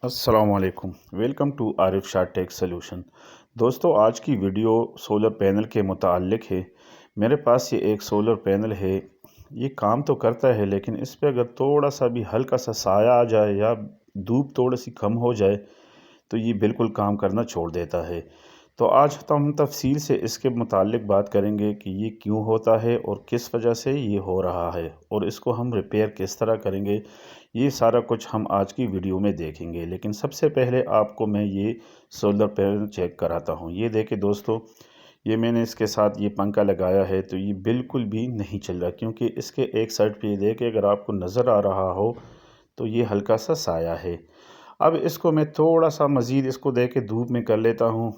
अस्सलामुअलैकुम। Welcome to Arif Shah tech solution. दोस्तों, आज की वीडियो सोलर पैनल के मुताल्लिक है। मेरे पास ये एक सोलर पैनल है। ये काम तो करता है, लेकिन इस पे अगर थोड़ा सा भी हल्का सा साया आ जाए या धूप थोड़ी सी कम हो जाए तो ये बिल्कुल काम करना छोड़ देता है। तो आज तो हम तफसील से इसके मुताल्लिक बात करेंगे कि ये क्यों होता है और किस वजह से ये हो रहा है, और इसको हम रिपेयर किस तरह करेंगे। ये सारा कुछ हम आज की वीडियो में देखेंगे। लेकिन सबसे पहले आपको मैं ये सोलर पैनल चेक कराता हूँ। ये देखें दोस्तों, ये मैंने इसके साथ ये पंखा लगाया है तो ये बिल्कुल भी नहीं चल रहा, क्योंकि इसके एक साइड पे ये देखें, अगर आपको नज़र आ रहा हो तो ये हल्का सा साया है। अब इसको मैं थोड़ा सा मज़ीद इसको दे के धूप में कर लेता हूँ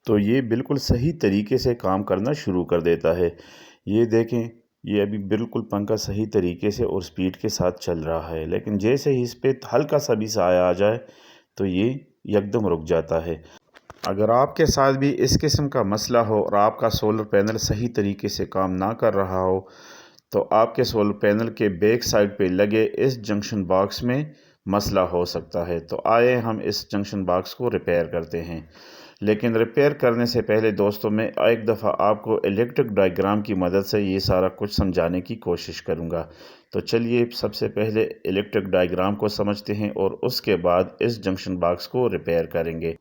तो ये बिल्कुल सही तरीके से काम करना शुरू कर देता है। ये देखें, ये अभी बिल्कुल पंखा सही तरीके से और स्पीड के साथ चल रहा है, लेकिन जैसे ही इस पे हल्का सा भी साया आ जाए तो ये एकदम रुक जाता है। अगर आपके साथ भी इस किस्म का मसला हो और आपका सोलर पैनल सही तरीके से काम ना कर रहा हो तो आपके सोलर पैनल के बैक साइड पे लगे इस जंक्शन बॉक्स में मसला हो सकता है। तो आइए हम इस जंक्शन बॉक्स को रिपेयर करते हैं। लेकिन रिपेयर करने से पहले दोस्तों, मैं एक दफ़ा आपको इलेक्ट्रिक डायग्राम की मदद से ये सारा कुछ समझाने की कोशिश करूँगा। तो चलिए सबसे पहले इलेक्ट्रिक डायग्राम को समझते हैं और उसके बाद इस जंक्शन बॉक्स को रिपेयर करेंगे।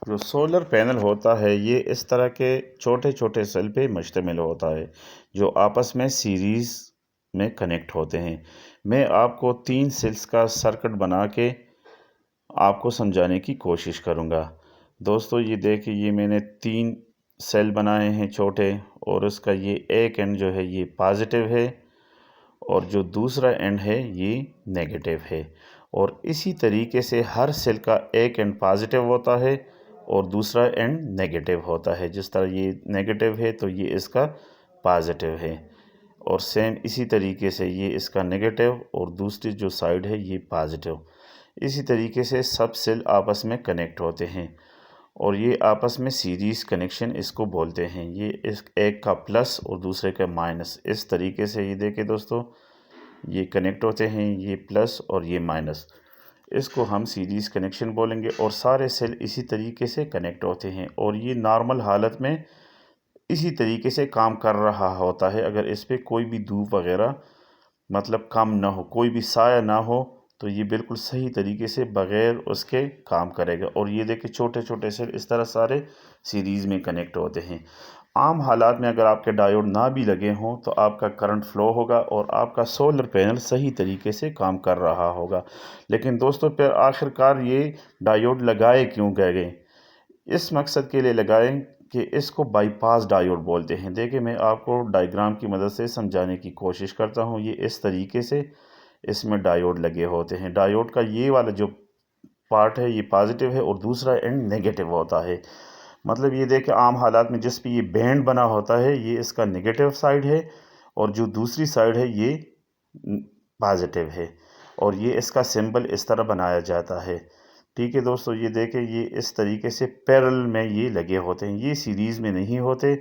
जो सोलर पैनल होता है ये इस तरह के छोटे छोटे सेल पे मुश्तमिल होता है जो आपस में सीरीज़ में कनेक्ट होते हैं। मैं आपको 3 सेल्स का सर्किट बना के आपको समझाने की कोशिश करूँगा। दोस्तों, ये देखिए, ये मैंने 3 सेल बनाए हैं छोटे, और उसका ये एक एंड जो है ये पॉजिटिव है और जो दूसरा एंड है ये नेगेटिव है। और इसी तरीके से हर सेल का एक एंड पॉजिटिव होता है और दूसरा एंड नेगेटिव होता है। जिस तरह ये नेगेटिव है तो ये इसका पॉजिटिव है, और सेम इसी तरीके से ये इसका नेगेटिव और दूसरी जो साइड है ये पॉजिटिव। इसी तरीके से सब सेल आपस में कनेक्ट होते हैं और ये आपस में सीरीज़ कनेक्शन इसको बोलते हैं। ये इस एक का प्लस और दूसरे का माइनस, इस तरीके से ये देखें दोस्तों, ये कनेक्ट होते हैं, ये प्लस और ये माइनस। इसको हम सीरीज़ कनेक्शन बोलेंगे और सारे सेल इसी तरीके से कनेक्ट होते हैं और ये नॉर्मल हालत में इसी तरीके से काम कर रहा होता है। अगर इस पे कोई भी धूप वगैरह मतलब कम ना हो, कोई भी साया ना हो, तो ये बिल्कुल सही तरीके से बग़ैर उसके काम करेगा। और ये देखिए, छोटे छोटे सेल इस तरह सारे सीरीज़ में कनेक्ट होते हैं। आम हालात में अगर आपके डायोड ना भी लगे हों तो आपका करंट फ़्लो होगा और आपका सोलर पैनल सही तरीके से काम कर रहा होगा। लेकिन दोस्तों, फिर आखिरकार ये डायोड लगाए क्यों गए? इस मकसद के लिए लगाएं कि इसको बाईपास डायोड बोलते हैं। देखिए, मैं आपको डायग्राम की मदद से समझाने की कोशिश करता हूँ। ये इस तरीके से इसमें डायोड लगे होते हैं। डायोड का ये वाला जो पार्ट है ये पॉजिटिव है और दूसरा एंड नेगेटिव होता है। मतलब ये देखिए, आम हालात में जिस पे ये बैंड बना होता है ये इसका नेगेटिव साइड है और जो दूसरी साइड है ये पॉजिटिव है, और ये इसका सिंबल इस तरह बनाया जाता है। ठीक है दोस्तों, ये देखें, ये इस तरीके से पैरेलल में ये लगे होते हैं, ये सीरीज़ में नहीं होते,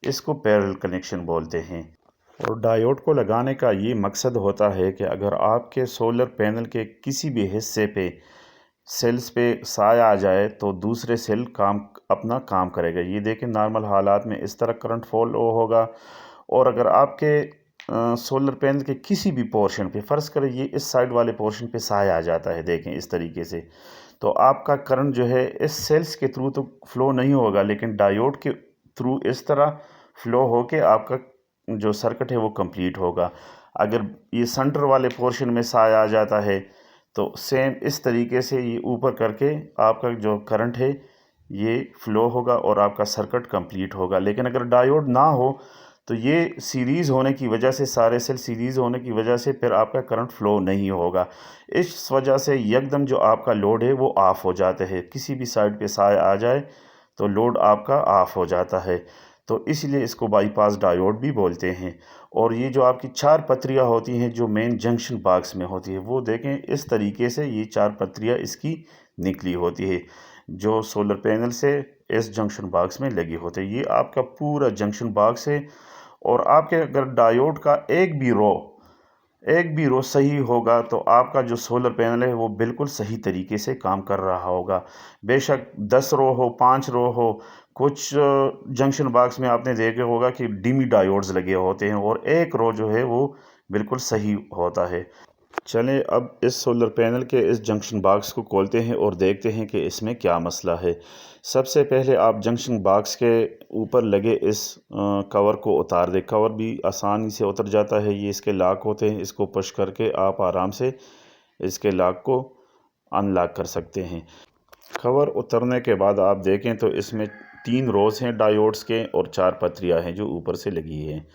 इसको पैरेलल कनेक्शन बोलते हैं। और डायोड को लगाने का ये मकसद होता है कि अगर आपके सोलर पैनल के किसी भी हिस्से पे सेल्स पे साया आ जाए तो दूसरे सेल अपना काम करेगा। ये देखें, नॉर्मल हालात में इस तरह करंट फॉलो होगा। और अगर आपके सोलर पैनल के किसी भी पोर्शन पे, फ़र्ज़ करें ये इस साइड वाले पोर्शन पे साया आ जाता है, देखें इस तरीके से, तो आपका करंट जो है इस सेल्स के थ्रू तो फ्लो नहीं होगा, लेकिन डायोड के थ्रू इस तरह फ्लो होके आपका जो सर्किट है वो कंप्लीट होगा। अगर ये सेंटर वाले पोर्शन में साया आ जाता है तो सेम इस तरीके से ये ऊपर करके आपका जो करंट है ये फ्लो होगा और आपका सर्किट कंप्लीट होगा। लेकिन अगर डायोड ना हो तो ये सीरीज़ होने की वजह से, सारे सेल सीरीज़ होने की वजह से फिर आपका करंट फ़्लो नहीं होगा। इस वजह से एकदम जो आपका लोड है वो ऑफ़ हो जाता है। किसी भी साइड पे साया आ जाए तो लोड आपका ऑफ़ हो जाता है। तो इसलिए इसको बाईपास डायोड भी बोलते हैं। और ये जो आपकी 4 पत्रियाँ होती हैं जो मेन जंक्शन बॉक्स में होती है, वो देखें इस तरीके से ये 4 पत्रियाँ इसकी निकली होती है जो सोलर पैनल से इस जंक्शन बॉक्स में लगी होती है। ये आपका पूरा जंक्शन बॉक्स है। और आपके अगर डायोड का एक भी रो एक भी रो सही होगा तो आपका जो सोलर पैनल है वो बिल्कुल सही तरीके से काम कर रहा होगा। बेशक 10 रो हो, 5 रो हो, कुछ जंक्शन बॉक्स में आपने देखा होगा कि डिमी डायोड्स लगे होते हैं और एक रो जो है वो बिल्कुल सही होता है। चलें अब इस सोलर पैनल के इस जंक्शन बॉक्स को खोलते हैं और देखते हैं कि इसमें क्या मसला है। सबसे पहले आप जंक्शन बॉक्स के ऊपर लगे इस कवर को उतार दें। कवर भी आसानी से उतर जाता है, ये इसके लॉक होते हैं, इसको पुश करके आप आराम से इसके लॉक को अनलॉक कर सकते हैं। कवर उतरने के बाद आप देखें तो इसमें 3 रोज़ हैं डायोड्स के और 4 पतरियाँ हैं जो ऊपर से लगी हैं।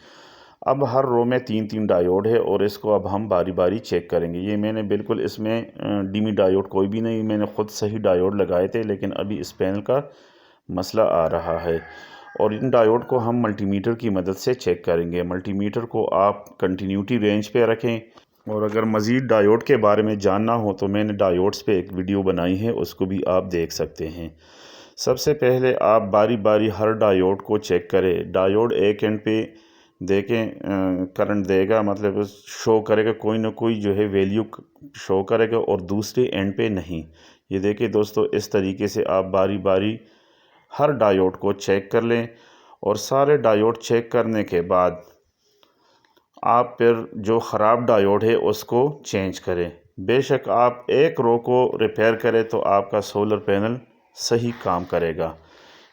अब हर रो में 3-3 डायोड है और इसको अब हम बारी बारी चेक करेंगे। ये मैंने बिल्कुल इसमें डिमी डायोड कोई भी नहीं, मैंने ख़ुद सही डायोड लगाए थे, लेकिन अभी इस पैनल का मसला आ रहा है और इन डायोड को हम मल्टीमीटर की मदद से चेक करेंगे। मल्टीमीटर को आप कंटिन्यूटी रेंज पे रखें और अगर मज़ीद डायोड के बारे में जानना हो तो मैंने डायोड्स पे एक वीडियो बनाई है, उसको भी आप देख सकते हैं। सबसे पहले आप बारी बारी हर डायोड को चेक करें। डायोड एक एंड पे देखें करंट देगा, मतलब शो करेगा कोई ना कोई जो है वैल्यू शो करेगा और दूसरे एंड पे नहीं। ये देखिए दोस्तों, इस तरीके से आप बारी बारी हर डायोड को चेक कर लें और सारे डायोड चेक करने के बाद आप फिर जो ख़राब डायोड है उसको चेंज करें। बेशक आप एक रो को रिपेयर करें तो आपका सोलर पैनल सही काम करेगा।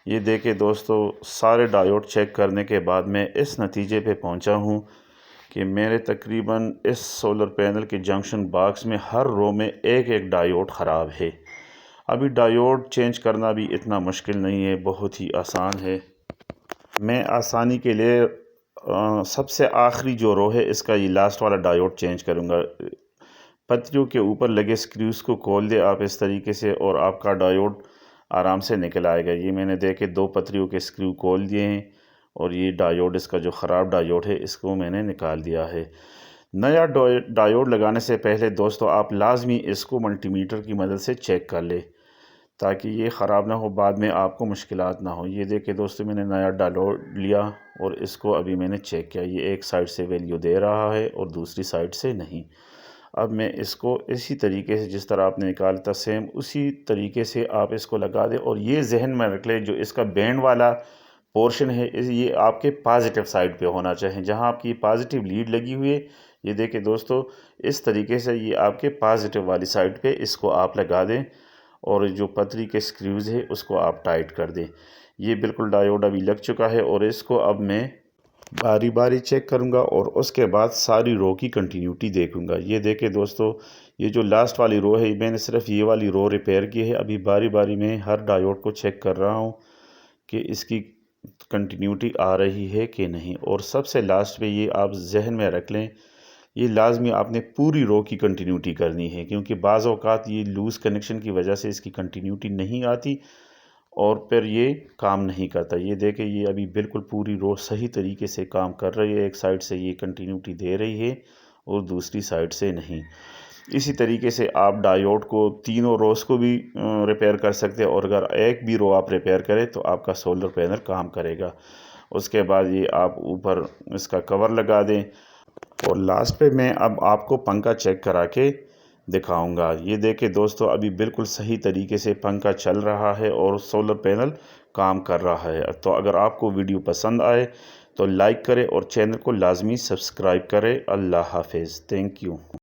ये देखिए दोस्तों, सारे डायोड चेक करने के बाद मैं इस नतीजे पे पहुंचा हूं कि मेरे तकरीबन इस सोलर पैनल के जंक्शन बॉक्स में हर रो में एक एक डायोड ख़राब है। अभी डायोड चेंज करना भी इतना मुश्किल नहीं है, बहुत ही आसान है। मैं आसानी के लिए सबसे आखिरी जो रो है इसका ये लास्ट वाला डायोड चेंज करूँगा। पतरियों के ऊपर लगे स्क्रूज़ को खोल दे आप इस तरीके से और आपका डायोड आराम से निकल आएगा। ये मैंने देखे 2 पतरियों के स्क्रू खोल दिए हैं और ये डायोड, इसका जो ख़राब डायोड है इसको मैंने निकाल दिया है। नया डायोड लगाने से पहले दोस्तों आप लाजमी इसको मल्टीमीटर की मदद से चेक कर ले ताकि ये ख़राब ना हो, बाद में आपको मुश्किलात ना हो। ये देखिए दोस्तों, मैंने नया डायोड लिया और इसको अभी मैंने चेक किया, ये एक साइड से वैल्यू दे रहा है और दूसरी साइड से नहीं। अब मैं इसको इसी तरीके से जिस तरह आपने निकाला था सेम उसी तरीके से आप इसको लगा दें और ये जहन में रख लें जो इसका बैंड वाला पोर्शन है ये आपके पॉजिटिव साइड पे होना चाहिए, जहां आपकी पॉजिटिव लीड लगी हुई है। ये देखिए दोस्तों, इस तरीके से ये आपके पॉजिटिव वाली साइड पे इसको आप लगा दें और जो पतरी के स्क्रूज़ है उसको आप टाइट कर दें। ये बिल्कुल डायोड अभी लग चुका है और इसको अब मैं बारी बारी चेक करूंगा और उसके बाद सारी रो की कंटिन्यूटी देखूंगा। ये देखें दोस्तों, ये जो लास्ट वाली रो है मैंने सिर्फ ये वाली रो रिपेयर की है। अभी बारी बारी में हर डायोड को चेक कर रहा हूँ कि इसकी कंटिन्यूटी आ रही है कि नहीं। और सबसे लास्ट पे ये आप जहन में रख लें, ये लाजमी आपने पूरी रो की कंटिन्यूटी करनी है क्योंकि बाज़ औक़ात ये लूज़ कनेक्शन की वजह से इसकी कंटिन्यूटी नहीं आती और फिर ये काम नहीं करता। ये देखें, ये अभी बिल्कुल पूरी रो सही तरीके से काम कर रही है, एक साइड से ये कंटिन्यूटी दे रही है और दूसरी साइड से नहीं। इसी तरीके से आप डायोड को तीनों रोज़ को भी रिपेयर कर सकते हैं और अगर एक भी रो आप रिपेयर करें तो आपका सोलर पैनल काम करेगा। उसके बाद ये आप ऊपर इसका कवर लगा दें और लास्ट पे मैं अब आपको पंखा चेक करा के दिखाऊंगा। ये देखें दोस्तों, अभी बिल्कुल सही तरीके से पंखा चल रहा है और सोलर पैनल काम कर रहा है। तो अगर आपको वीडियो पसंद आए तो लाइक करें और चैनल को लाजमी सब्सक्राइब करें। अल्लाह हाफिज़, थैंक यू।